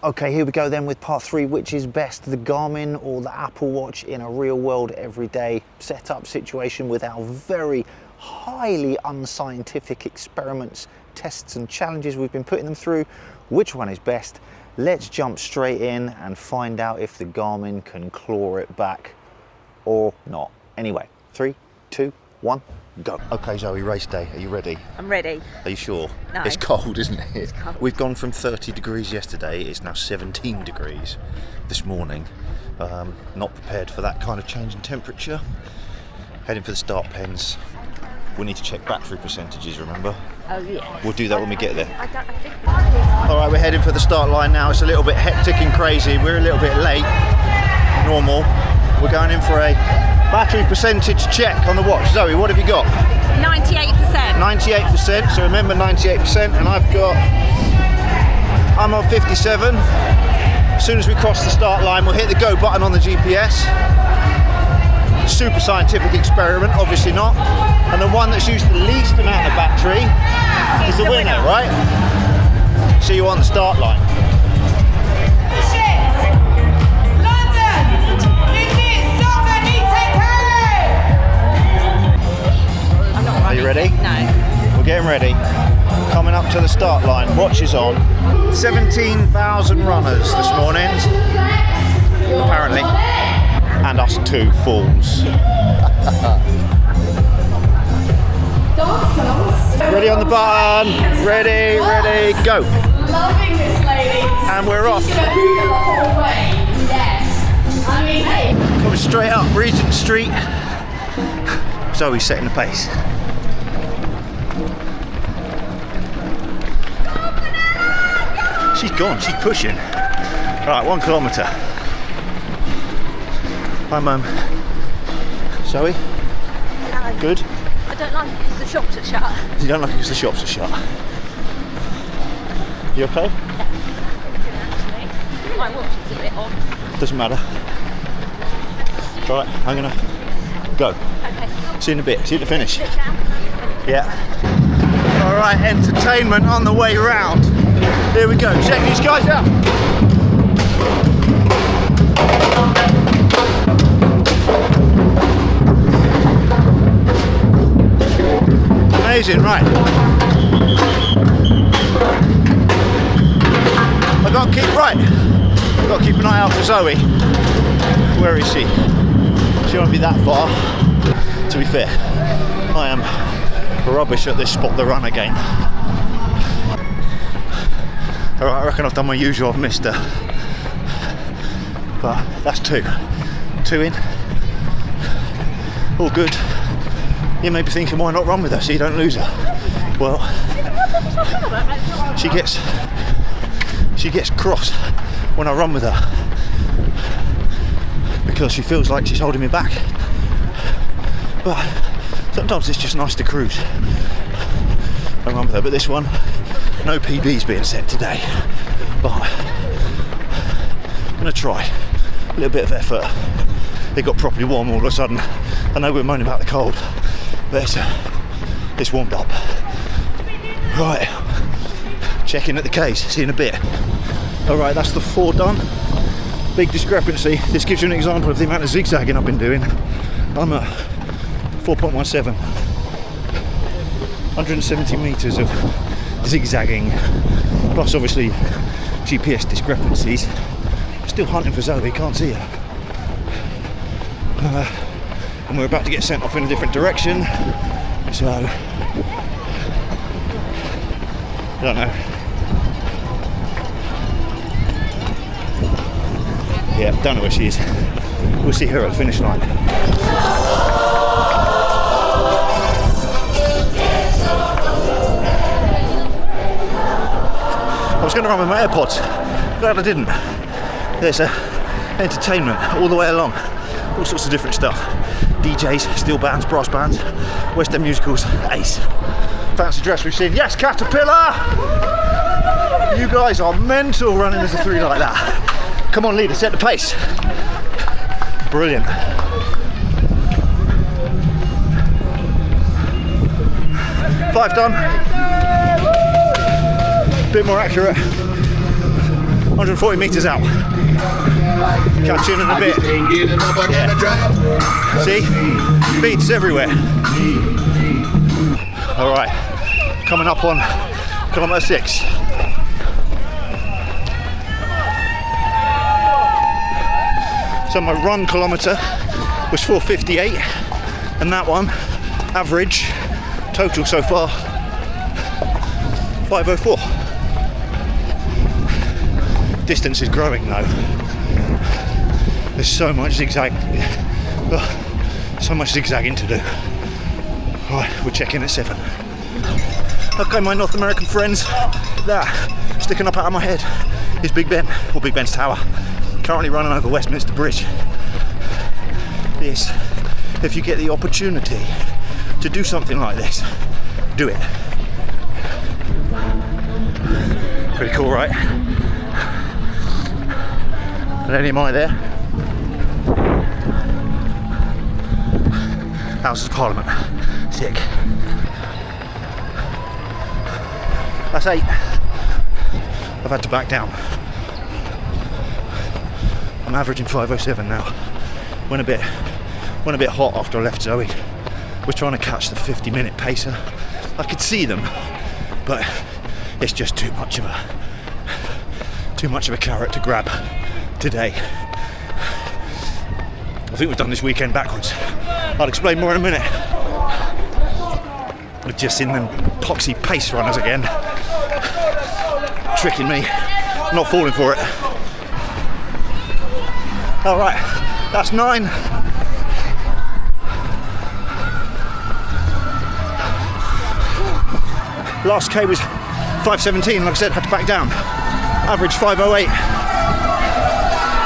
Okay, here we go then with part 3, which is best, the Garmin or the Apple Watch in a real world everyday setup situation with our very highly unscientific experiments, tests and challenges we've been putting them through. Which one is best? Let's jump straight in and find out if the Garmin can claw it back or not. Anyway, 3, 2, 1, go. Okay, Zoe, race day. Are you ready? I'm ready. Are you sure? No. It's cold, isn't it? It's cold. We've gone from 30 degrees yesterday. It's now 17 degrees this morning. Not prepared for that kind of change in temperature. Heading for the start pens. We need to check battery percentages, remember? Oh, yeah. We'll do that when we get there. I think... All right, we're heading for the start line now. It's a little bit hectic and crazy. We're a little bit late. Normal. We're going in for a battery percentage check on the watch. Zoe, what have you got? 98%. 98%, so remember 98%, and I'm on 57. As soon as we cross the start line, we'll hit the go button on the GPS. Super scientific experiment, obviously not. And the one that's used the least amount of battery is the winner, right? See you on the start line. Are you ready? No. We're getting ready. Coming up to the start line. Watch is on. 17,000 runners this morning, apparently, and us 2 fools. Ready on the button. Ready, go. Loving this lady. And we're off. Coming straight up Regent Street. Zoe's setting the pace. She's gone, she's pushing. Right, 1 kilometre. Hi, Mum. Zoe? No. Good? I don't like it because the shops are shut. You don't like it because the shops are shut. You okay? Actually, my watch is a bit off. Doesn't matter. Right, I'm gonna go. Okay. See you in a bit, see you at the finish. Sit down. Yeah. Alright, entertainment on the way round. Here we go, check these guys out. Amazing, right. I've got to keep an eye out for Zoe. Where is she? She won't be that far. To be fair, I am rubbish at this spot the run game. Alright, I reckon I've done my usual, I've missed her. But that's 2. 2 in. All good. You may be thinking, why not run with her so you don't lose her? Well, she gets cross when I run with her because she feels like she's holding me back. But sometimes it's just nice to cruise and run with her. But this one, no PB's being set today. But I'm going to try a little bit of effort. It got properly warm all of a sudden. I know we're moaning about the cold, but it's warmed up. Right, checking at the case, see you in a bit. Alright, that's the 4 done. Big discrepancy. This gives you an example of the amount of zigzagging I've been doing. I'm at 4.17. 170 metres of zigzagging, plus obviously GPS discrepancies. Still hunting for Zoe, can't see her. And we're about to get sent off in a different direction, so I don't know. Yeah, don't know where she is. We'll see her at the finish line. I was going to run with my AirPods, glad I didn't. There's entertainment all the way along, all sorts of different stuff. DJs, steel bands, brass bands, West End musicals, ace. Fancy dress we've seen. Yes, Caterpillar! You guys are mental running as a 3 like that. Come on, leader, set the pace. Brilliant. Five done. Bit more accurate. 140 metres out. Catch you in a bit. Yeah. See? Beats everywhere. Alright, coming up on kilometre 6. So my run kilometre was 4:58, and that one, average, total so far, 5:04. Distance is growing though. There's so much zigzagging to do. Right, we're checking at 7. Okay, my North American friends, that sticking up out of my head is Big Ben, or Big Ben's tower. Currently running over Westminster Bridge. This, if you get the opportunity to do something like this, do it. Pretty cool, right? And any am I there? House of Parliament. Sick. That's 8. I've had to back down. I'm averaging 5:07 now. Went a bit hot after I left Zoe. We're trying to catch the 50-minute pacer. I could see them, but it's just too much of a carrot to grab today. I think we've done this weekend backwards. I'll explain more in a minute. We're just in them poxy pace runners again. Tricking me, not falling for it. Alright, that's 9. Last K was 5:17, like I said, had to back down. Average 5:08.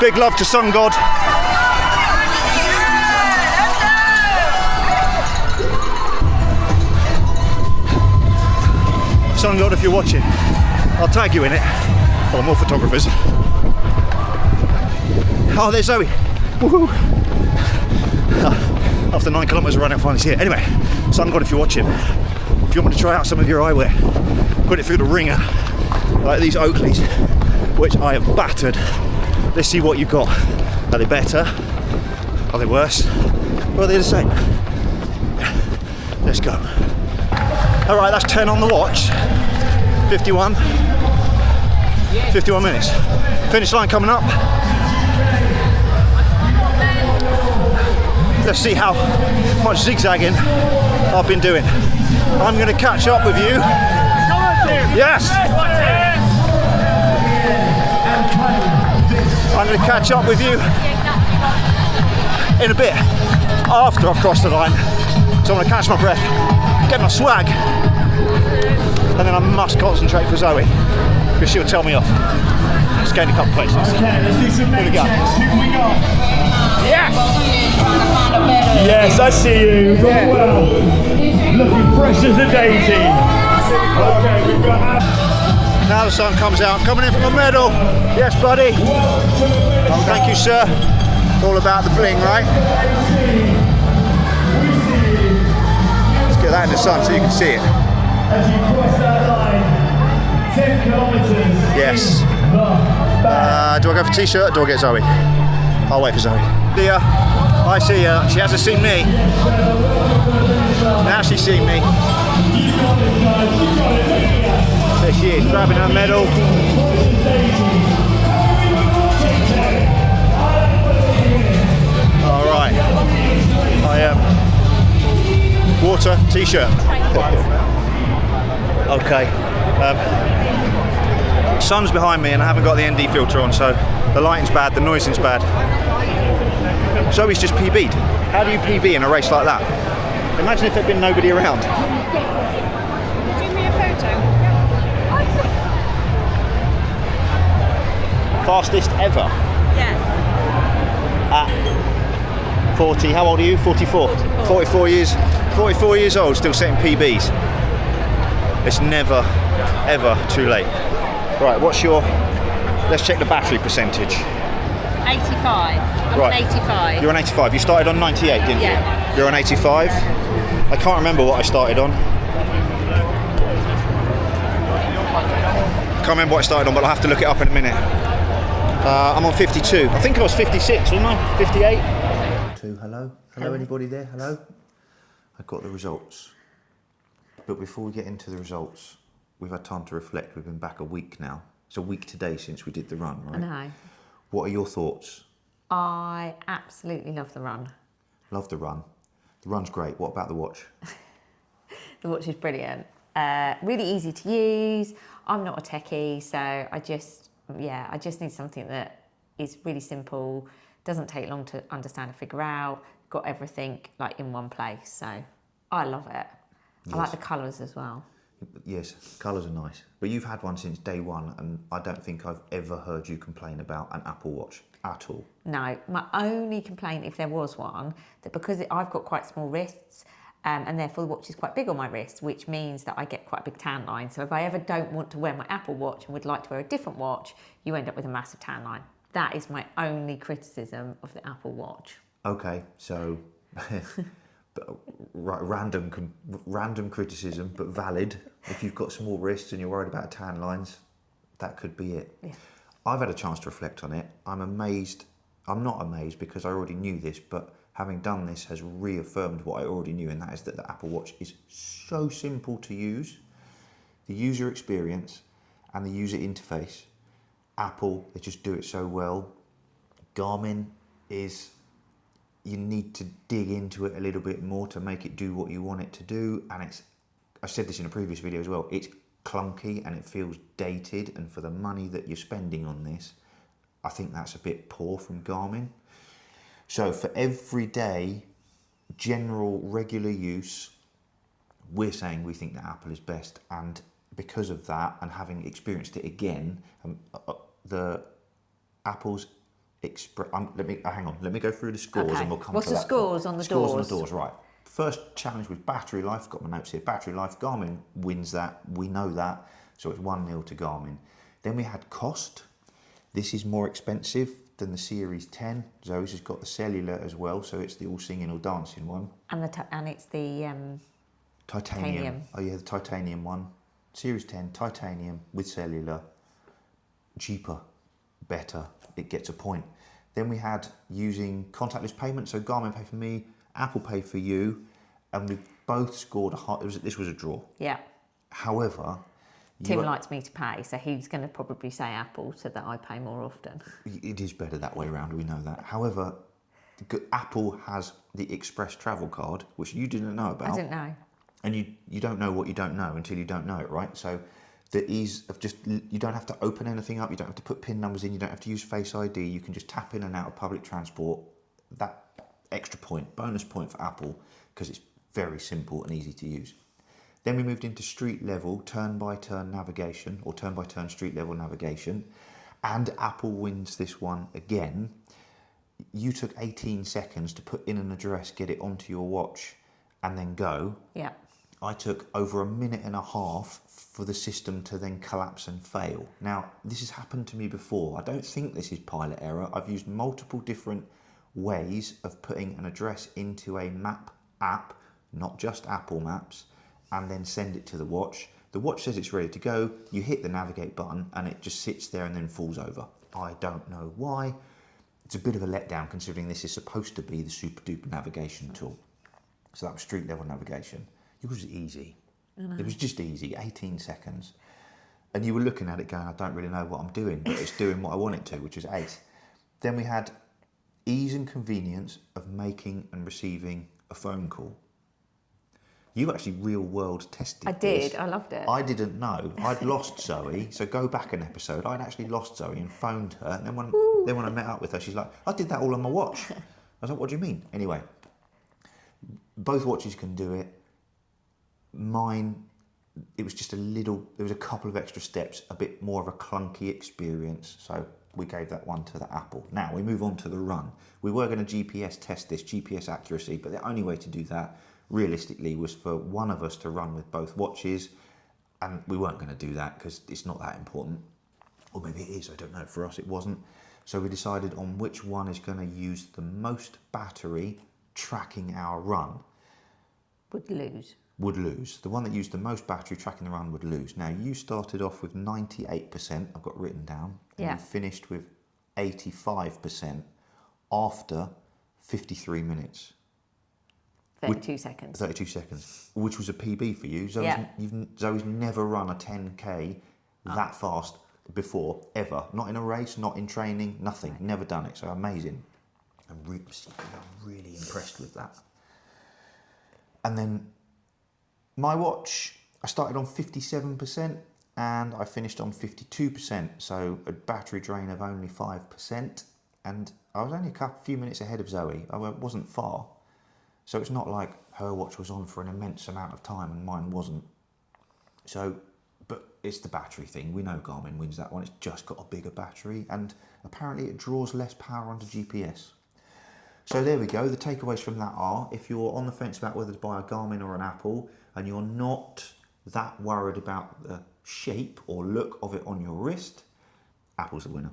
Big love to Sun God. Sun God, if you're watching, I'll tag you in it. Or more photographers. Oh, there's Zoe. Woohoo! After 9 kilometres of running, I finally see it. Anyway, Sun God, if you're watching, if you want me to try out some of your eyewear, put it through the ringer, like these Oakleys, which I have battered. Let's see what you've got. Are they better? Are they worse? Or are they the same? Let's go. Alright, that's 10 on the watch. 51 minutes. Finish line coming up. Let's see how much zigzagging I've been doing. I'm going to catch up with you. Yes! I'm going to catch up with you in a bit after I've crossed the line. So I'm going to catch my breath, get my swag, and then I must concentrate for Zoe because she'll tell me off. Just gained a couple places. Okay, let's do some Here we go. checks. Who we got? Yes! Yes, I see you. Yeah. Well, looking fresh as a daisy. Okay, we've got. Now the sun comes out, coming in for a medal. Yes, buddy. Oh, thank you, sir. It's all about the bling, right? Let's get that in the sun so you can see it. As you cross that line, 10 kilometres. Yes. Do I go for t-shirt or do I get Zoe? I'll wait for Zoe. See ya. I see her. She hasn't seen me. Now she's seen me. There she is, grabbing her medal. All right. I am water, t-shirt. Okay. Sun's behind me and I haven't got the ND filter on, so the lighting's bad, the noising's bad. Zoe's just PB'd. How do you PB in a race like that? Imagine if there'd been nobody around. Do me a photo. Fastest ever Yeah. at 40. How old are you? 44. 44 years old, still setting PBs. It's never, ever too late. Right, what's your... Let's check the battery percentage. 85. I'm Right. on 85. You're on 85. You started on 98, didn't you? Yeah. You're on 85. I can't remember what I started on. Can't remember what I started on, but I'll have to look it up in a minute. I'm on 52. I think I was 56, wasn't I? 58. Hello, anybody there? Hello? I've got the results. But before we get into the results, we've had time to reflect. We've been back a week now. It's a week today since we did the run, right? I know. What are your thoughts? I absolutely love the run. Love the run. The run's great. What about the watch? The watch is brilliant. Really easy to use. I'm not a techie, so I just need something that is really simple, doesn't take long to understand and figure out, got everything like in one place. So I love it. Yes. I like the colours as well. Yes, colours are nice. But you've had one since day one, and I don't think I've ever heard you complain about an Apple Watch at all. No, my only complaint, if there was one, that because I've got quite small wrists, and therefore the watch is quite big on my wrist, which means that I get quite a big tan line. So if I ever don't want to wear my Apple Watch and would like to wear a different watch, you end up with a massive tan line. That is my only criticism of the Apple Watch. Okay, so random criticism, but valid. If you've got small wrists and you're worried about tan lines, that could be it. Yeah. I've had a chance to reflect on it. I'm amazed. I'm not amazed because I already knew this, but having done this has reaffirmed what I already knew, and that is that the Apple Watch is so simple to use. The user experience and the user interface, Apple, they just do it so well. Garmin is, you need to dig into it a little bit more to make it do what you want it to do, and I said this in a previous video as well, it's clunky and it feels dated, and for the money that you're spending on this, I think that's a bit poor from Garmin. So for everyday, general, regular use, we're saying we think that Apple is best, and because of that, and having experienced it again, the Apple's let me go through the scores and we'll come What's to the that. scores on the Scores doors? on the doors, right. First challenge was battery life, got my notes here, battery life, Garmin wins that, we know that, so it's 1-0 to Garmin. Then we had cost. This is more expensive than the Series 10. Zoe's has got the cellular as well, so it's the all singing, all dancing one. And it's the Titanium. Oh yeah, the titanium one. Series 10, titanium with cellular. Cheaper, better, it gets a point. Then we had using contactless payment, so Garmin Pay for me, Apple Pay for you, and we both scored this was a draw. Yeah. However, Tim likes me to pay, so he's going to probably say Apple so that I pay more often. It is better that way around, we know that. However, Apple has the Express Travel Card, which you didn't know about. I didn't know. And you don't know what you don't know until you don't know it, right? So the ease of you don't have to open anything up, you don't have to put PIN numbers in, you don't have to use Face ID, you can just tap in and out of public transport. That extra point, bonus point for Apple, because it's very simple and easy to use. Then we moved into street level, turn-by-turn navigation, or turn-by-turn street level navigation, and Apple wins this one again. You took 18 seconds to put in an address, get it onto your watch, and then go. Yeah. I took over 1.5 minutes for the system to then collapse and fail. Now, this has happened to me before. I don't think this is pilot error. I've used multiple different ways of putting an address into a map app, not just Apple Maps, and then send it to the watch. The watch says it's ready to go. You hit the navigate button and it just sits there and then falls over. I don't know why. It's a bit of a letdown considering this is supposed to be the super duper navigation tool. So that was street level navigation. It was easy. It was just easy, 18 seconds. And you were looking at it going, I don't really know what I'm doing, but it's doing what I want it to, which is ace. Then we had ease and convenience of making and receiving a phone call. You actually real world tested I did, I loved it. I didn't know. I'd lost Zoe, so go back an episode. I'd actually lost Zoe and phoned her. And then when I met up with her, she's like, I did that all on my watch. I was like, what do you mean? Anyway, both watches can do it. Mine, it was just there was a couple of extra steps, a bit more of a clunky experience. So we gave that one to the Apple. Now we move on to the run. We were going to GPS test this, GPS accuracy, but the only way to do that realistically was for one of us to run with both watches, and we weren't going to do that because it's not that important. Or maybe it is, I don't know. For us it wasn't. So we decided on which one is going to use the most battery tracking our run. Would lose. The one that used the most battery tracking the run would lose. Now you started off with 98%, I've got written down, and yeah. you finished with 85% after 53 minutes. 32 seconds. 32 seconds, which was a PB for you. Yeah. Zoe's never run a 10K that fast before, ever. Not in a race, not in training, nothing. Never done it, so amazing. I'm really impressed with that. And then my watch, I started on 57% and I finished on 52%, so a battery drain of only 5%. And I was only a few minutes ahead of Zoe. I wasn't far. So it's not like her watch was on for an immense amount of time and mine wasn't. So, but it's the battery thing. We know Garmin wins that one. It's just got a bigger battery and apparently it draws less power onto GPS. So there we go. The takeaways from that are, if you're on the fence about whether to buy a Garmin or an Apple and you're not that worried about the shape or look of it on your wrist, Apple's the winner.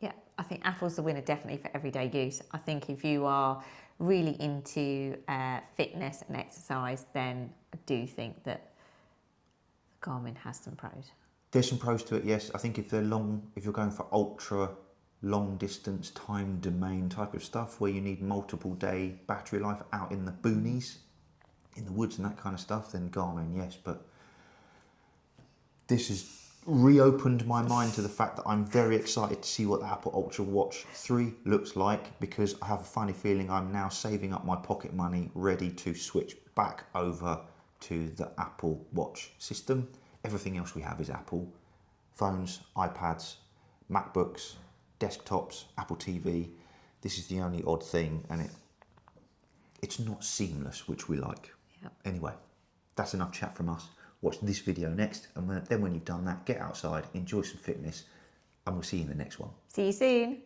Yeah, I think Apple's the winner definitely for everyday use. I think if you are really into fitness and exercise, then I do think that Garmin has some pros. There's some pros to it, yes. I think if they're long, if you're going for ultra long distance time domain type of stuff where you need multiple day battery life out in the boonies, in the woods and that kind of stuff, then Garmin, yes. But this has reopened my mind to the fact that I'm very excited to see what the Apple Ultra Watch 3 looks like, because I have a funny feeling I'm now saving up my pocket money ready to switch back over to the Apple Watch system. Everything else we have is Apple. Phones, iPads, MacBooks, desktops, Apple TV. This is the only odd thing, and it's not seamless, which we like. Yep. Anyway, that's enough chat from us. Watch this video next, and then when you've done that, get outside, enjoy some fitness, and we'll see you in the next one. See you soon.